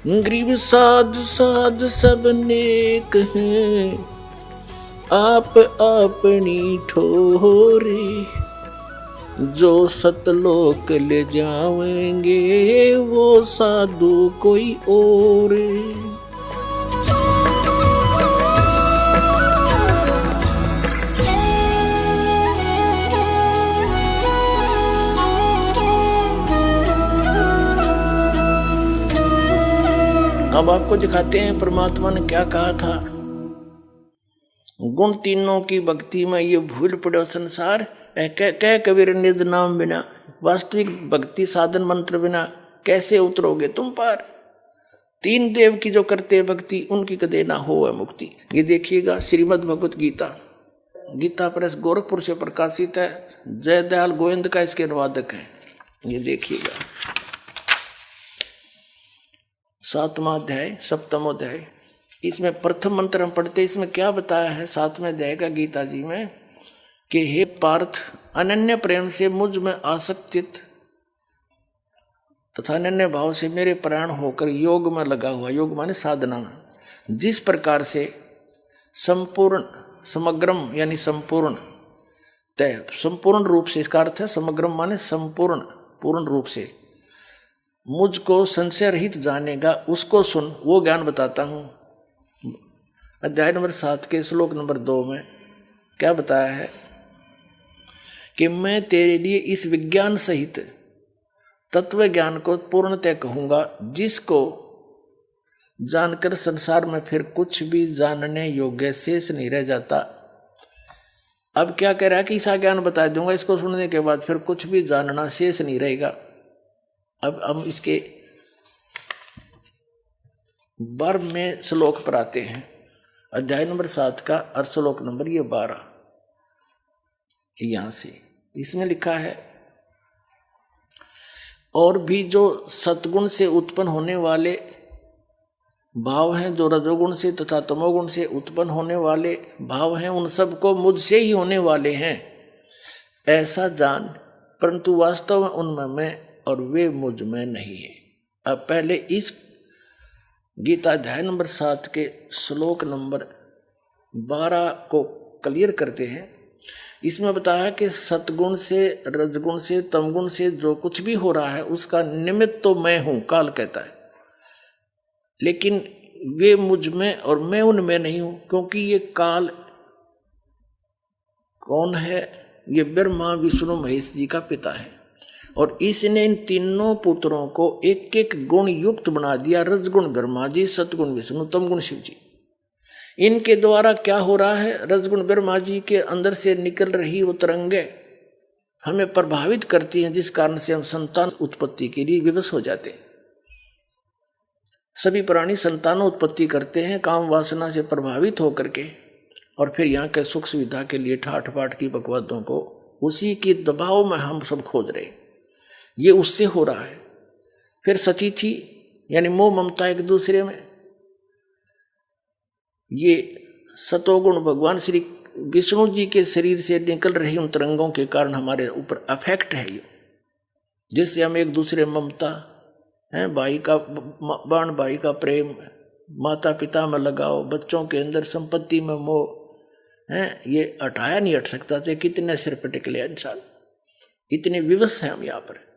गरीब साध साध सब नेक हैं, आप अपनी ठोरे, जो सतलोक ले जाएंगे वो साधु कोई और। अब आपको दिखाते हैं परमात्मा ने क्या कहा था। गुण तीनों की भक्ति में ये भूल पड़ो संसार, कह कबीर निज नाम बिना। वास्तविक भक्ति साधन मंत्र बिना कैसे उतरोगे तुम पार। तीन देव की जो करते हैं भक्ति, उनकी कदे ना हो है मुक्ति। ये देखिएगा श्रीमद् भगवत गीता, गीता प्रेस गोरखपुर से प्रकाशित है। जयदयाल गोविंद का इसके अनुवादक है। ये देखिएगा 7वां अध्याय 7वां अध्याय। इसमें प्रथम मंत्र हम पढ़ते, इसमें क्या बताया है 7वें अध्याय का गीता जी में कि हे पार्थ, अनन्य प्रेम से मुझ में आसक्तित तथा अनन्य भाव से मेरे प्राण होकर योग में लगा हुआ, योग माने साधना में, जिस प्रकार से संपूर्ण समग्रम यानी संपूर्ण तय संपूर्ण रूप से, इसका अर्थ है समग्रम माने संपूर्ण पूर्ण रूप से मुझको संशय रहित जानेगा, उसको सुन, वो ज्ञान बताता हूं। अध्याय नंबर 7 के श्लोक नंबर 2 में क्या बताया है कि मैं तेरे लिए इस विज्ञान सहित तत्व ज्ञान को पूर्णतः कहूंगा, जिसको जानकर संसार में फिर कुछ भी जानने योग्य शेष नहीं रह जाता। अब क्या कह रहा है कि ऐसा ज्ञान बता दूंगा, इसको सुनने के बाद फिर कुछ भी जानना शेष नहीं रहेगा। अब हम इसके 12वें श्लोक पर आते हैं। अध्याय नंबर 7 का और श्लोक नंबर ये 12, यहां से इसमें लिखा है, और भी जो सतगुण से उत्पन्न होने वाले भाव हैं, जो रजोगुण से तथा तमोगुण से उत्पन्न होने वाले भाव हैं, उन सबको मुझसे ही होने वाले हैं ऐसा जान, परंतु वास्तव में उनमें मैं और वे मुझ में नहीं है। अब पहले इस गीता अध्याय नंबर 7 के श्लोक नंबर 12 को क्लियर करते हैं। इसमें बताया कि सतगुण से रजगुण से तमगुण से जो कुछ भी हो रहा है उसका निमित्त तो मैं हूं, काल कहता है, लेकिन वे मुझ में और मैं उनमें नहीं हूं, क्योंकि ये काल कौन है? ये ब्रह्मा विष्णु महेश जी का पिता है, और इसने इन तीनों पुत्रों को एक एक गुण युक्त बना दिया। रजगुण ब्रह्मा जी, सतगुण विष्णु, तमगुण शिव जी। इनके द्वारा क्या हो रहा है? रजगुण ब्रह्मा जी के अंदर से निकल रही वो तरंगे हमें प्रभावित करती हैं, जिस कारण से हम संतान उत्पत्ति के लिए विवश हो जाते हैं। सभी प्राणी संतान उत्पत्ति करते हैं काम वासना से प्रभावित होकर के, और फिर यहाँ के सुख सुविधा के लिए ठाठ पाठ की बकवादों को उसी के दबाव में हम सब खोज रहे। ये उससे हो रहा है। फिर सती थी यानी मोह ममता एक दूसरे में, ये सतोगुण भगवान श्री विष्णु जी के शरीर से निकल रही उन तरंगों के कारण हमारे ऊपर अफेक्ट है ये, जिससे हम एक दूसरे ममता है, भाई का बाण भाई का प्रेम, माता पिता में लगाओ, बच्चों के अंदर संपत्ति में मोह है, ये हटाया नहीं हट सकता। चाहे कितने सिर पर टिकले इंसान, इतने विवश हैं हम यहाँ पर।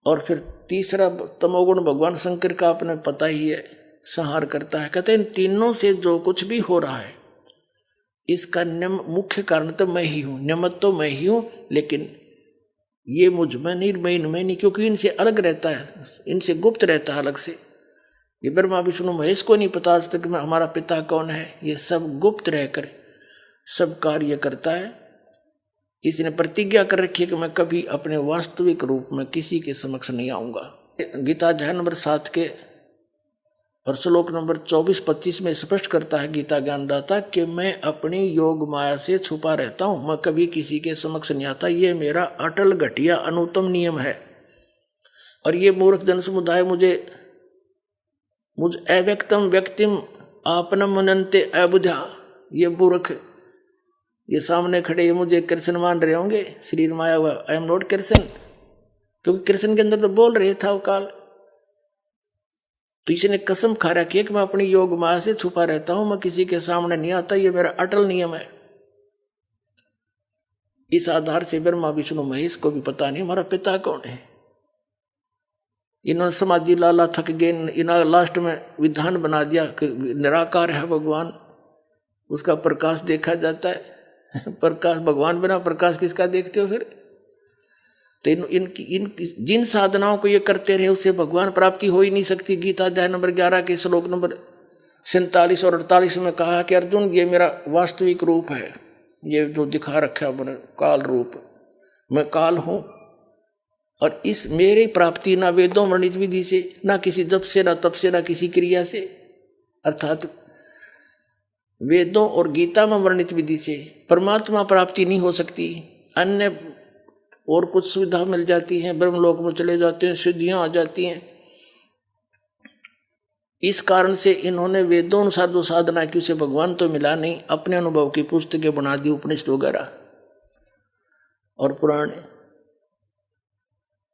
और फिर तीसरा तमोगुण भगवान शंकर का आपने पता ही है, संहार करता है। कहते हैं इन तीनों से जो कुछ भी हो रहा है इसका मुख्य कारण तो मैं ही हूँ, निमित्त तो मैं ही हूँ, लेकिन ये मुझ में नहीं, मैं इनमें नहीं, क्योंकि इनसे अलग रहता है, इनसे गुप्त रहता है अलग से। ये ब्रह्मा विष्णु महेश को नहीं पता आज तक में हमारा पिता कौन है। ये सब गुप्त रहकर सब कार्य करता है। इसने प्रतिज्ञा कर रखी है कि मैं कभी अपने वास्तविक रूप में किसी के समक्ष नहीं आऊंगा। गीता अध्याय नंबर 7 के और श्लोक नंबर 24-25 में स्पष्ट करता है गीता ज्ञानदाता कि मैं अपनी योग माया से छुपा रहता हूं, मैं कभी किसी के समक्ष नहीं आता। ये मेरा अटल घटिया अनुत्तम नियम है। और ये मूर्ख जन समुदाय मुझ अव्यक्तम व्यक्तिम आपनम मनन्ते अबुझा, ये मूर्ख ये सामने खड़े ये मुझे कृष्ण मान रहे होंगे, शरीर माया हुआ, आई एम नॉट कृष्ण, क्योंकि कृष्ण के अंदर तो बोल रहे था वो काल। तो इसने कसम खा रखी है कि मैं अपनी योग माया से छुपा रहता हूं, मैं किसी के सामने नहीं आता, ये मेरा अटल नियम है। इस आधार से ब्रह्मा विष्णु महेश को भी पता नहीं हमारा पिता कौन है। इन्होंने समाधि लाला थक गए, इन्होंने लास्ट में विधान बना दिया कि निराकार है भगवान, उसका प्रकाश देखा जाता है। प्रकाश भगवान बिना प्रकाश किसका देखते हो फिर? तो इन जिन साधनाओं को ये करते रहे उससे भगवान प्राप्ति हो ही नहीं सकती। गीता अध्याय नंबर 11 के श्लोक नंबर 47 और 48 में कहा कि अर्जुन ये मेरा वास्तविक रूप है, ये जो दिखा रखा मैंने काल रूप, मैं काल हूँ। और इस मेरी प्राप्ति ना वेदों वर्णित विधि से, ना किसी जप से, ना तप से, ना किसी क्रिया से, अर्थात वेदों और गीता में वर्णित विधि से परमात्मा प्राप्ति नहीं हो सकती। अन्य और कुछ सुविधा मिल जाती हैं, ब्रह्मलोक में चले जाते हैं, सिद्धियां आ जाती हैं। इस कारण से इन्होंने वेदों अनुसार जो साधना की उसे भगवान तो मिला नहीं, अपने अनुभव की पुस्तकें बना दी, उपनिषद वगैरह और पुराण।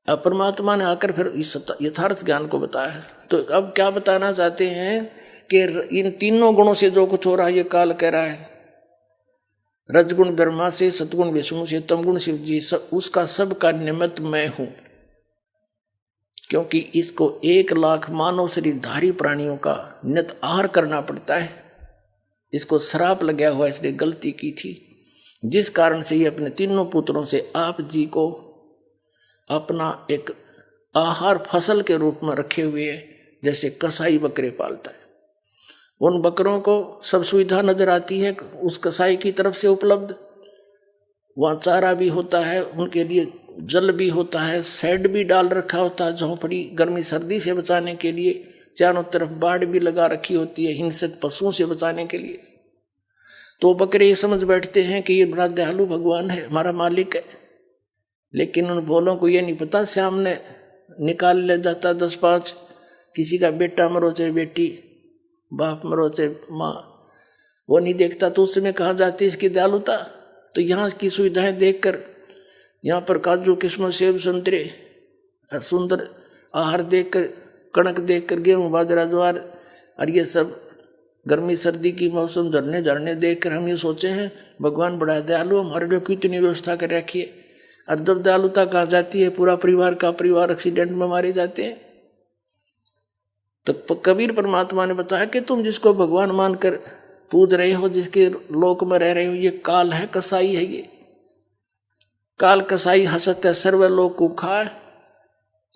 अब परमात्मा ने आकर फिर इस यथार्थ ज्ञान को बताया। तो अब क्या बताना चाहते हैं कि इन तीनों गुणों से जो कुछ हो रहा है ये काल कह रहा है। रजगुण ब्रह्मा से, सतगुण विष्णु से, तमगुण शिव जी, उसका सब का निमित्त मैं हूं। क्योंकि इसको 1 लाख मानव शरीरधारी प्राणियों का नित आहार करना पड़ता है। इसको श्राप लगा हुआ, इसने गलती की थी, जिस कारण से ये अपने तीनों पुत्रों से आप जी को अपना एक आहार फसल के रूप में रखे हुए है। जैसे कसाई बकरे पालता है, उन बकरों को सब सुविधा नजर आती है उस कसाई की तरफ से उपलब्ध। वहाँ चारा भी होता है, उनके लिए जल भी होता है, शेड भी डाल रखा होता है, झोंपड़ी गर्मी सर्दी से बचाने के लिए, चारों तरफ बाड़ भी लगा रखी होती है हिंसक पशुओं से बचाने के लिए। तो बकरे ये समझ बैठते हैं कि ये बड़ा दयालु भगवान है, हमारा मालिक है। लेकिन उन भोलों को ये नहीं पता सामने निकाल ले जाता 10-5, किसी का बेटा मरो चाहे बेटी, बाप मरो चाहे माँ, वो नहीं देखता। तो उसमें कहा जाती है इसकी दयालुता। तो यहाँ की सुविधाएं देखकर, यहाँ पर काजू किस्मत सेब संतरे सुंदर आहार देखकर, कणक देखकर, गेहूँ बाजरा ज्वार और ये सब गर्मी सर्दी की मौसम झरने देखकर हम ये सोचे हैं भगवान बड़ा दयालु, हमारे लिए कितनी व्यवस्था कर रखी है। और जब दयालुता कहाँ जाती है, पूरा परिवार का परिवार एक्सीडेंट में मारे जाते हैं। तो कबीर परमात्मा ने बताया कि तुम जिसको भगवान मानकर पूज रहे हो, जिसके लोक में रह रहे हो, ये काल है, कसाई है। ये काल कसाई हसत है सर्वलोक को खाए,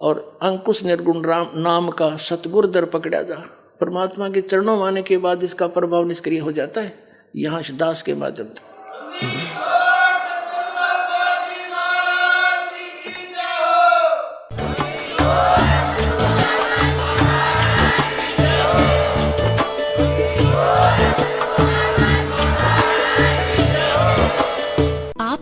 और अंकुश निर्गुण राम नाम का सतगुर दर पकड़ा जा। परमात्मा के चरणों में आने के बाद इसका प्रभाव निष्क्रिय हो जाता है। यहाँ दास के माध्यम से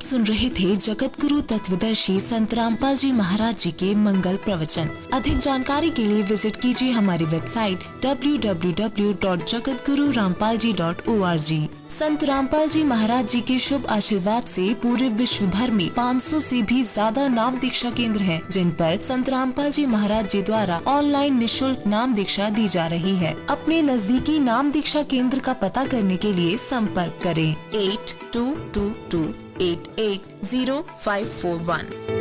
सुन रहे थे जगत गुरु तत्वदर्शी संत रामपाल जी महाराज जी के मंगल प्रवचन। अधिक जानकारी के लिए विजिट कीजिए हमारी वेबसाइट www.jagatgururampalji.org। संत रामपाल जी महाराज जी के शुभ आशीर्वाद से पूरे विश्व भर में 500 से भी ज्यादा नाम दीक्षा केंद्र हैं, जिन पर संत रामपाल जी महाराज जी द्वारा ऑनलाइन निशुल्क नाम दीक्षा दी जा रही है। अपने नजदीकी नाम दीक्षा केंद्र का पता करने के लिए संपर्क करें 8222880541।